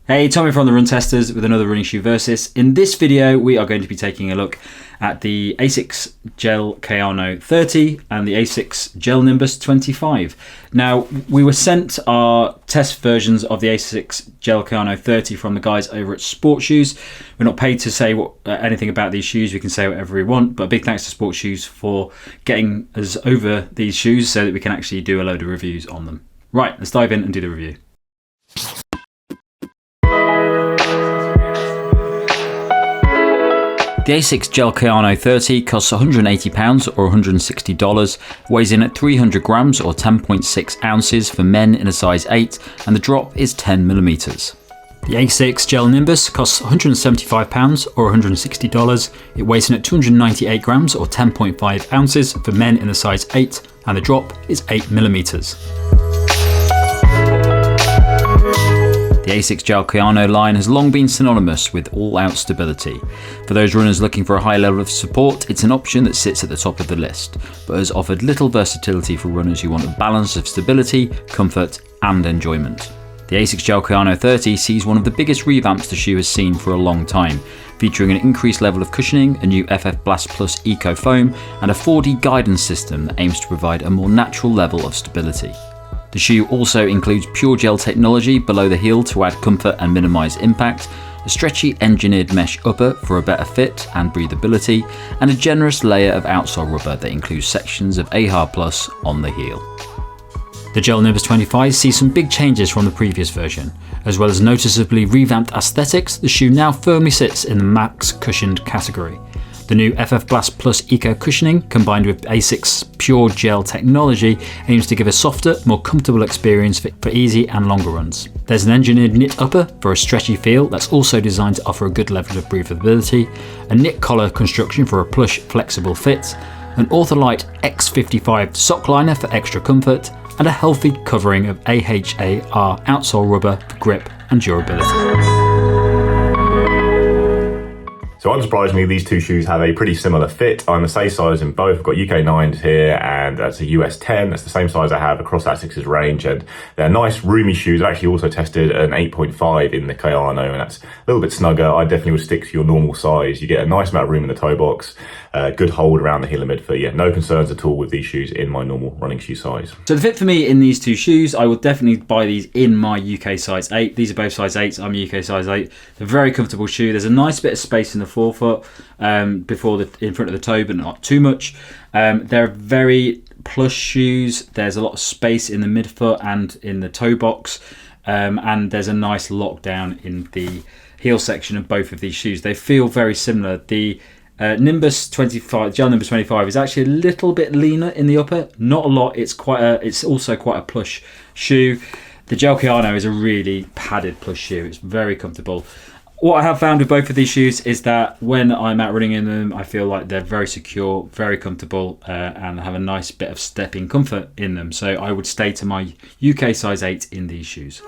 Hey, Tommy from the Run Testers with another running shoe versus. In this video, we are going to be taking a look at the Asics Gel-Kayano 30 and the Asics Gel-Nimbus 25. Now, we were sent our test versions of the Asics Gel-Kayano 30 from the guys over at Sport Shoes. We're not paid to say anything about these shoes. We can say whatever we want, but big thanks to Sport Shoes for getting us over these shoes so that we can actually do a load of reviews on them. Right, let's dive in and do the review. The Asics Gel-Kayano 30 costs £180 or $160, weighs in at 300 grams or 10.6 ounces for men in a size 8, and the drop is 10mm. The Asics Gel-Nimbus costs £175 or $160, it weighs in at 298 grams or 10.5 ounces for men in a size 8, and the drop is 8mm. The Asics Gel-Kayano line has long been synonymous with all-out stability. For those runners looking for a high level of support, it's an option that sits at the top of the list, but has offered little versatility for runners who want a balance of stability, comfort, and enjoyment. The Asics Gel-Kayano 30 sees one of the biggest revamps the shoe has seen for a long time, featuring an increased level of cushioning, a new FF Blast Plus Eco Foam, and a 4D guidance system that aims to provide a more natural level of stability. The shoe also includes PureGel technology below the heel to add comfort and minimise impact, a stretchy engineered mesh upper for a better fit and breathability, and a generous layer of outsole rubber that includes sections of AHA Plus on the heel. The Gel-Nimbus 25 sees some big changes from the previous version. As well as noticeably revamped aesthetics, the shoe now firmly sits in the max cushioned category. The new FF Blast Plus Eco Cushioning, combined with Asics PureGel technology, aims to give a softer, more comfortable experience for easy and longer runs. There's an engineered knit upper for a stretchy feel that's also designed to offer a good level of breathability, a knit collar construction for a plush, flexible fit, an Ortholite X55 sock liner for extra comfort, and a healthy covering of AHA outsole rubber for grip and durability. So unsurprisingly, these two shoes have a pretty similar fit. I'm the same size in both. I've got UK 9s here, and that's a US 10. That's the same size I have across Asics' range, and they're nice, roomy shoes. I've actually also tested an 8.5 in the Kayano, and that's a little bit snugger. I definitely would stick to your normal size. You get a nice amount of room in the toe box, good hold around the heel and midfoot. Yeah, no concerns at all with these shoes in my normal running shoe size. So the fit for me in these two shoes, I would definitely buy these in my UK size 8. These are both size 8s. I'm UK size 8. They're a very comfortable shoe. There's a nice bit of space in the forefoot before in front of the toe, but not too much. They're very plush shoes. There's a lot of space in the midfoot and in the toe box, and there's a nice lockdown in the heel section of both of these shoes. They feel very similar. The Nimbus 25, Gel-Nimbus 25 is actually a little bit leaner in the upper, not a lot. It's also quite a plush shoe. The Gel-Kayano is a really padded plush shoe. It's very comfortable. What I have found with both of these shoes is that when I'm out running in them, I feel like they're very secure, very comfortable, and have a nice bit of stepping comfort in them. So I would stay to my UK size 8 in these shoes.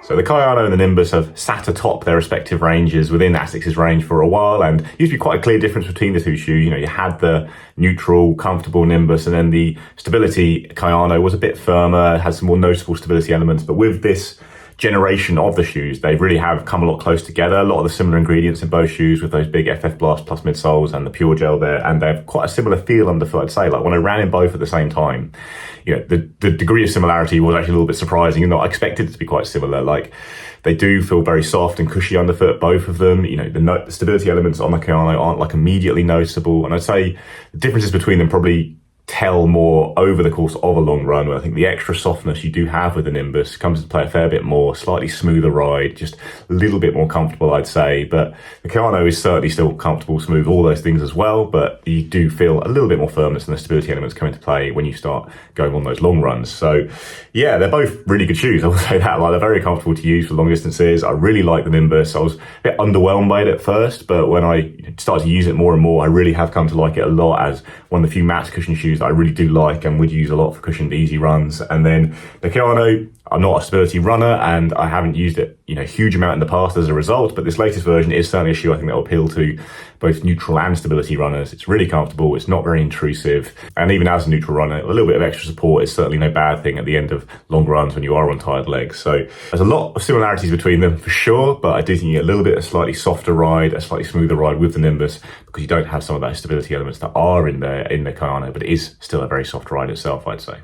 So the Kayano and the Nimbus have sat atop their respective ranges within Asics' range for a while, and there used to be quite a clear difference between the two shoes. You know, you had the neutral, comfortable Nimbus, and then the stability Kayano was a bit firmer, had some more noticeable stability elements. But with this generation of the shoes, they really have come a lot close together. A lot of the similar ingredients in both shoes with those big FF Blast Plus midsoles and the PureGel there, and they have quite a similar feel underfoot, I'd say. Like when I ran in both at the same time, you know, the degree of similarity was actually a little bit surprising. You know, I expected it to be quite similar. Like they do feel very soft and cushy underfoot, both of them. You know, the stability elements on the Kayano aren't like immediately noticeable, and I'd say the differences between them probably tell more over the course of a long run. I think the extra softness you do have with the Nimbus comes to play a fair bit more, slightly smoother ride, just a little bit more comfortable, I'd say. But the Kayano is certainly still comfortable, smooth, all those things as well, but you do feel a little bit more firmness, and the stability elements come into play when you start going on those long runs. So yeah, they're both really good shoes, I will say that. Like, they're very comfortable to use for long distances. I really like the Nimbus. I was a bit underwhelmed by it at first, but when I started to use it more and more, I really have come to like it a lot as one of the few max cushion shoes that I really do like and would use a lot for cushioned easy runs. And then the Kayano, I'm not a stability runner and I haven't used it, a huge amount in the past as a result, but this latest version is certainly a shoe I think that will appeal to both neutral and stability runners. It's really comfortable, it's not very intrusive, and even as a neutral runner, a little bit of extra support is certainly no bad thing at the end of long runs when you are on tired legs. So there's a lot of similarities between them for sure, but I do think you get a little bit of slightly softer ride, a slightly smoother ride with the Nimbus, because you don't have some of those stability elements that are in the Kayano, but it is still a very soft ride itself, I'd say.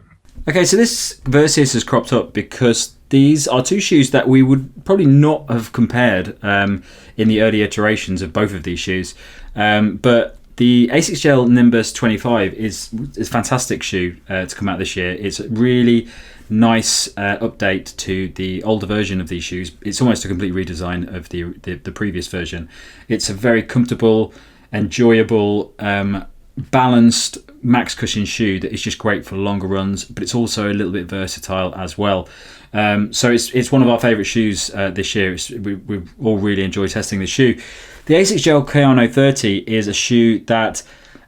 Okay, so this Versus has cropped up because these are two shoes that we would probably not have compared in the early iterations of both of these shoes. But the Asics Gel-Nimbus 25 is a fantastic shoe to come out this year. It's a really nice update to the older version of these shoes. It's almost a complete redesign of the previous version. It's a very comfortable, enjoyable, balanced max cushion shoe that is just great for longer runs, but it's also a little bit versatile as well. So it's one of our favourite shoes this year. We've all really enjoyed testing this shoe. The Asics Gel-Kayano 30 is a shoe that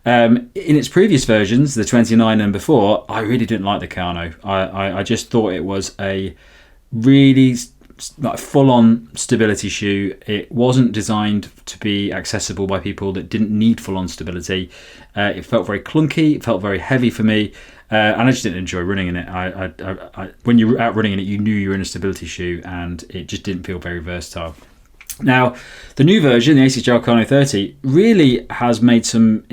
in its previous versions, the 29 and before, I really didn't like the Kayano. I just thought it was a really full-on stability shoe. It wasn't designed to be accessible by people that didn't need full-on stability. It felt very clunky, it felt very heavy for me, and I just didn't enjoy running in it. When you were out running in it, you knew you were in a stability shoe, and it just didn't feel very versatile. Now, the new version, the Asics Gel-Kayano 30, really has made some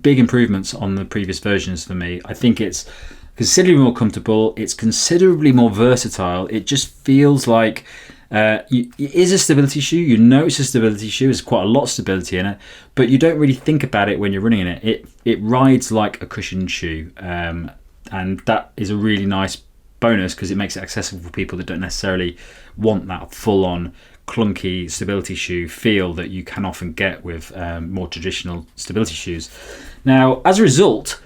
big improvements on the previous versions for me. I think it's considerably more comfortable, it's considerably more versatile. It just feels like it is a stability shoe. You know it's a stability shoe, there's quite a lot of stability in it, but you don't really think about it when you're running in it. It rides like a cushioned shoe, and that is a really nice bonus because it makes it accessible for people that don't necessarily want that full-on clunky stability shoe feel that you can often get with more traditional stability shoes. Now, as a result,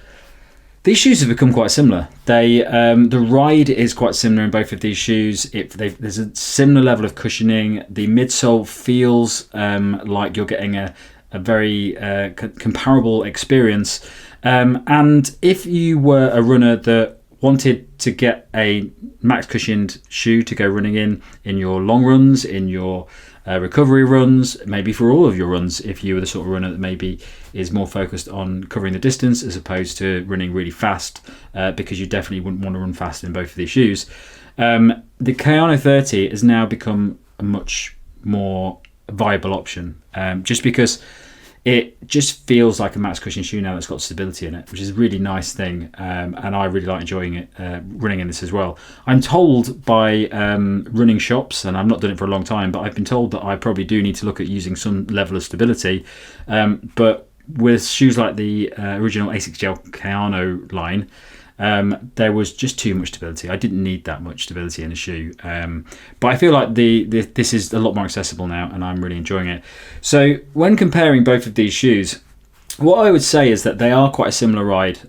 these shoes have become quite similar. The ride is quite similar in both of these shoes. There's a similar level of cushioning. The midsole feels like you're getting a very comparable experience. And if you were a runner that wanted to get a max cushioned shoe to go running in your long runs, in your recovery runs, maybe for all of your runs, if you were the sort of runner that maybe is more focused on covering the distance as opposed to running really fast, because you definitely wouldn't want to run fast in both of these shoes. The Kayano 30 has now become a much more viable option, just because it just feels like a max cushion shoe now that's got stability in it, which is a really nice thing, and I really like enjoying it running in this as well. I'm told by running shops, and I've not done it for a long time, but I've been told that I probably do need to look at using some level of stability, but with shoes like the original Asics Gel-Kayano line, there was just too much stability. I didn't need that much stability in a shoe, but I feel like this is a lot more accessible now, and I'm really enjoying it. So when comparing both of these shoes, what I would say is that they are quite a similar ride.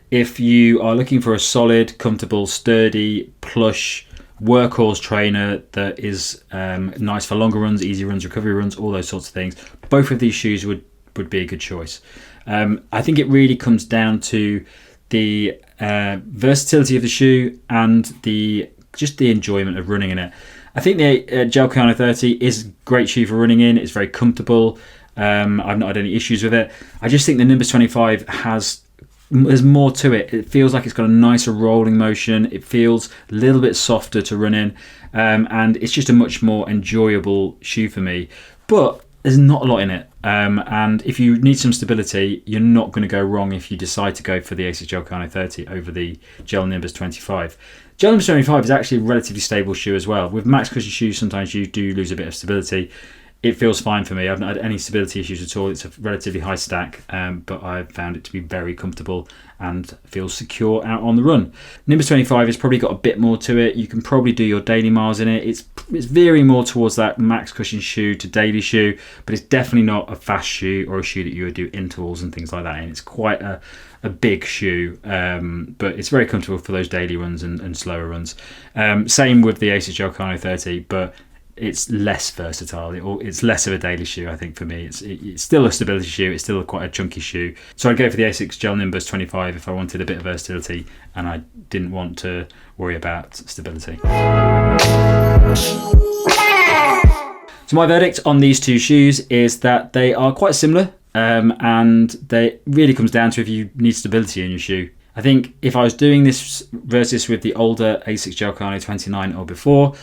If you are looking for a solid, comfortable, sturdy, plush workhorse trainer that is nice for longer runs, easy runs, recovery runs, all those sorts of things, both of these shoes would be a good choice. I think it really comes down to the versatility of the shoe and just the enjoyment of running in it. I think the Gel-Kayano 30 is a great shoe for running in. It's very comfortable. I've not had any issues with it. I just think the Nimbus 25 there's more to it. It feels like it's got a nicer rolling motion. It feels a little bit softer to run in, and it's just a much more enjoyable shoe for me. But there's not a lot in it, and if you need some stability, you're not going to go wrong if you decide to go for the Asics Gel-Kayano 30 over the Gel-Nimbus 25. Gel-Nimbus 25 is actually a relatively stable shoe as well. With max cushion shoes, sometimes you do lose a bit of stability. It feels fine for me. I've not had any stability issues at all. It's a relatively high stack, but I've found it to be very comfortable and feels secure out on the run. Nimbus 25 has probably got a bit more to it. You can probably do your daily miles in it. It's veering more towards that max cushion shoe to daily shoe, but it's definitely not a fast shoe or a shoe that you would do intervals and things like that in. It's quite a big shoe, but it's very comfortable for those daily runs and slower runs. Same with the Asics Gel-Kayano 30, but it's less versatile. It's less of a daily shoe, I think, for me. It's still a stability shoe. It's still quite a chunky shoe. So I'd go for the Asics Gel-Nimbus 25 if I wanted a bit of versatility and I didn't want to worry about stability. So my verdict on these two shoes is that they are quite similar, and they really comes down to if you need stability in your shoe. I think if I was doing this versus with the older Asics Gel-Kayano 29 or before,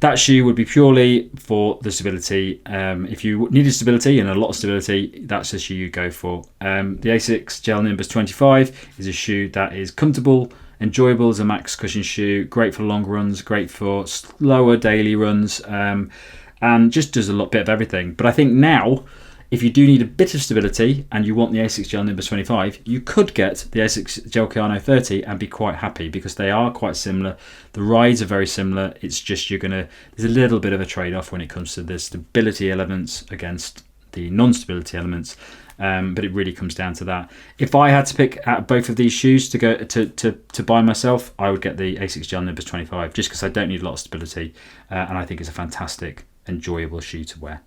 that shoe would be purely for the stability. If you needed stability and a lot of stability, that's the shoe you go for. The Asics Gel-Nimbus 25 is a shoe that is comfortable, enjoyable as a max cushion shoe, great for long runs, great for slower daily runs, and just does a bit of everything. But I think now, if you do need a bit of stability and you want the Asics Gel-Nimbus 25, you could get the Asics Gel-Kayano 30 and be quite happy because they are quite similar. The rides are very similar. It's just there's a little bit of a trade-off when it comes to the stability elements against the non-stability elements. But it really comes down to that. If I had to pick out both of these shoes to go to buy myself, I would get the Asics Gel-Nimbus 25 just because I don't need a lot of stability, and I think it's a fantastic, enjoyable shoe to wear.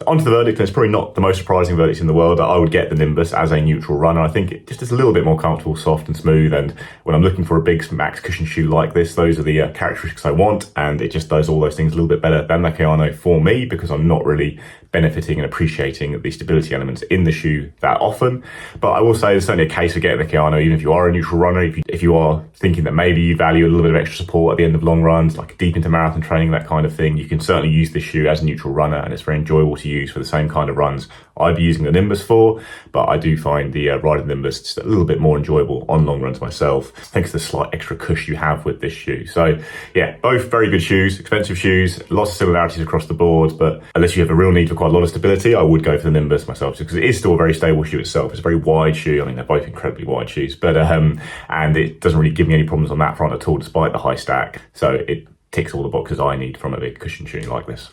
Onto the verdict, and it's probably not the most surprising verdict in the world. I would get the Nimbus as a neutral runner. I think it just is a little bit more comfortable, soft and smooth, and when I'm looking for a big max cushion shoe like this, those are the characteristics I want, and it just does all those things a little bit better than the Kayano for me because I'm not really benefiting and appreciating the stability elements in the shoe that often. But I will say there's certainly a case for getting the Kayano, even if you are a neutral runner, if you are thinking that maybe you value a little bit of extra support at the end of long runs, like deep into marathon training, that kind of thing, you can certainly use this shoe as a neutral runner, and it's very enjoyable to use for the same kind of runs I'd be using the Nimbus for. But I do find the Rider Nimbus just a little bit more enjoyable on long runs myself, thanks to the slight extra cush you have with this shoe. So yeah, both very good shoes, expensive shoes, lots of similarities across the board, but unless you have a real need for quite a lot of stability, I would go for the Nimbus myself, because it is still a very stable shoe itself. It's a very wide shoe. I mean, they're both incredibly wide shoes, but and it doesn't really give me any problems on that front at all, despite the high stack. So it ticks all the boxes I need from a big cushion shoe like this.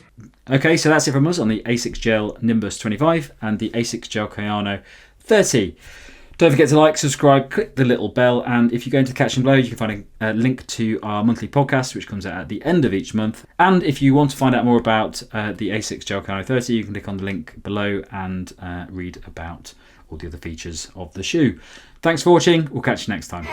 Okay, so that's it from us on the Asics Gel-Nimbus 25 and the Asics Gel-Kayano 30. Don't forget to like, subscribe, click the little bell, and if you go into the caption below, you can find a link to our monthly podcast, which comes out at the end of each month. And if you want to find out more about the Asics Gel-Kayano 30, you can click on the link below and read about all the other features of the shoe. Thanks for watching. We'll catch you next time.